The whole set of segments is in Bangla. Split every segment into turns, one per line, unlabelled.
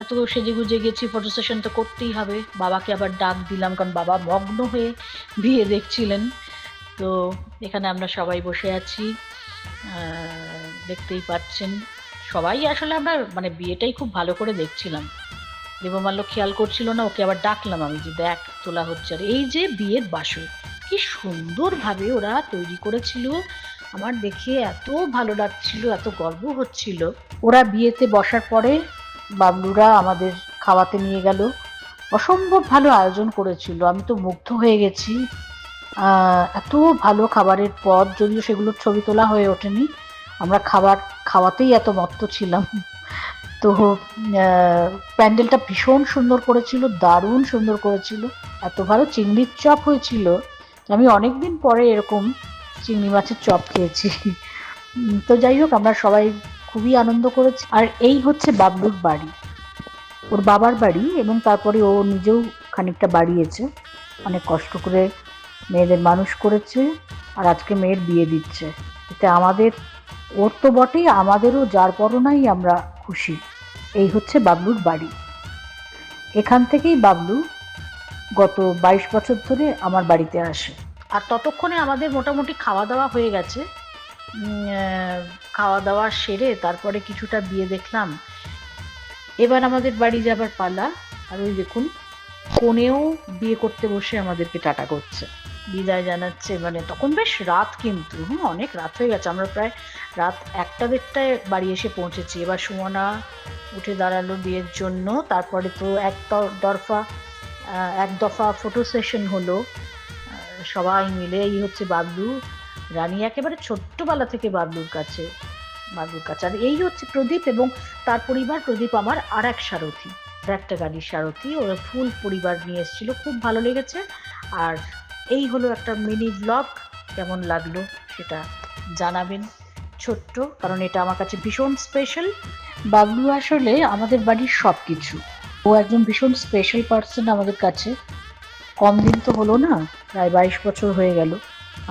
তো সেজেগুজে গেছি, ফটো সেশন তো করতেই হবে। বাবাকে আবার ডাক দিলাম, কারণ বাবা মগ্ন হয়ে বিয়ে দেখছিলেন। তো এখানে আমরা সবাই বসে আছি, দেখতেই পাচ্ছেন। সবাই আসলে আমরা মানে বিয়েটাই খুব ভালো করে দেখছিলাম। দেবমাল্য খেয়াল করছিল না, ওকে আবার ডাকলাম আমি যে দেখ তোলা হচ্ছে। আর এই যে বিয়ের বাসর, কি সুন্দরভাবে ওরা তৈরি করেছিল, আমার দেখে এত ভালো লাগছিল, এত গর্ব হচ্ছিল। ওরা বিয়েতে বসার পরে বাবলুরা আমাদের খাওয়াতে নিয়ে গেল। অসম্ভব ভালো আয়োজন করেছিল, আমি তো মুগ্ধ হয়ে গেছি। এত ভালো খাবারের পদ, যদিও সেগুলোর ছবি তোলা হয়ে ওঠেনি, আমরা খাবার খাওয়াতেই এত মত্ত ছিলাম। তো প্যান্ডেলটা ভীষণ সুন্দর করেছিল, দারুণ সুন্দর করেছিল। এত ভালো চিংড়ির চপ হয়েছিল, আমি অনেকদিন পরে এরকম চিংড়ি মাছের চপ খেয়েছি। তো যাই হোক, আমরা সবাই খুবই আনন্দ করেছি। আর এই হচ্ছে বাবলুর বাড়ি, ওর বাবার বাড়ি, এবং তারপরে ও নিজেও খানিকটা বাড়িয়েছে, অনেক কষ্ট করে মেয়েদের মানুষ করেছে, আর আজকে মেয়ের বিয়ে দিচ্ছে। এতে আমাদের, ওর তো বটেই, আমাদেরও যার পরনাই আমরা খুশি। এই হচ্ছে বাবলুর বাড়ি। এখান থেকেই বাবলু গত 22 বছর ধরে আমার বাড়িতে আসে। আর ততক্ষণে আমাদের মোটামুটি খাওয়া দাওয়া হয়ে গেছে। খাওয়া দাওয়া সেরে তারপরে কিছুটা বিয়ে দেখলাম। এবার আমাদের বাড়ি যাবার পালা। আর ওই দেখুন, কনেও বিয়ে করতে বসে আমাদেরকে টাটা করছে, বিদায় জানাচ্ছে। মানে তখন বেশ রাত, কিন্তু অনেক রাত হয়ে গেছে, আমরা প্রায় রাত 1টা-1:30টায় বাড়ি এসে পৌঁছেছি। এবার সুমনা উঠে দাঁড়ালো বিয়ের জন্য, তারপরে তো এক দফা ফটো সেশন হলো সবাই মিলে। এই হচ্ছে বাবলু, রানী একেবারে ছোট্টবেলা থেকে বাবলুর কাছে। আর এই হচ্ছে প্রদীপ এবং তার পরিবার। প্রদীপ আমার আর এক সারথি, আর একটা গাড়ির সারথি। ওরা ফুল পরিবার নিয়ে এসেছিল, খুব ভালো লেগেছে। আর এই হলো একটা মিনি ব্লগ, কেমন লাগলো সেটা জানাবেন। ছোট্ট, কারণ এটা আমার কাছে ভীষণ স্পেশাল। বাবলু আসলে আমাদের বাড়ির সব কিছু, ও একজন ভীষণ স্পেশাল পার্সন আমাদের কাছে। কম দিন তো হলো না, প্রায় 22 বছর হয়ে গেল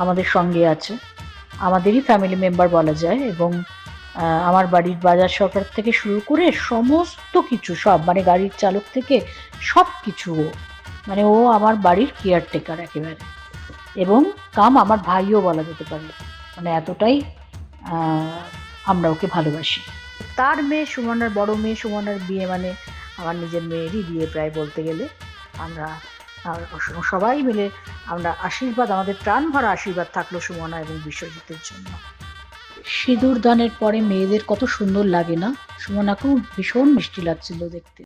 আমাদের সঙ্গে আছে, আমাদেরই ফ্যামিলি মেম্বার বলা যায়। এবং আমার বাড়ির বাজার সরকার থেকে শুরু করে সমস্ত কিছু, সব মানে গাড়ির চালক থেকে সব কিছু ও, মানে ও আমার বাড়ির কেয়ারটেকার একেবারে। এবং আমার ভাইও বলা যেতে পারে, মানে এতটাই আমরা ওকে ভালোবাসি। তার মেয়ে সুমনার, বড় মেয়ে সুমনার বিয়ে মানে আমার নিজের মেয়েরই বিয়ে প্রায় বলতে গেলে। আমরা সবাই মিলে আমরা আশীর্বাদ, আমাদের প্রাণ ভরা আশীর্বাদ থাকলো সুমনা এবং বিশ্বজিতের জন্য। সিঁদুর দানের পরে মেয়েদের কত সুন্দর লাগে না? সুমনাকেও ভীষণ মিষ্টি লাগছিল দেখতে।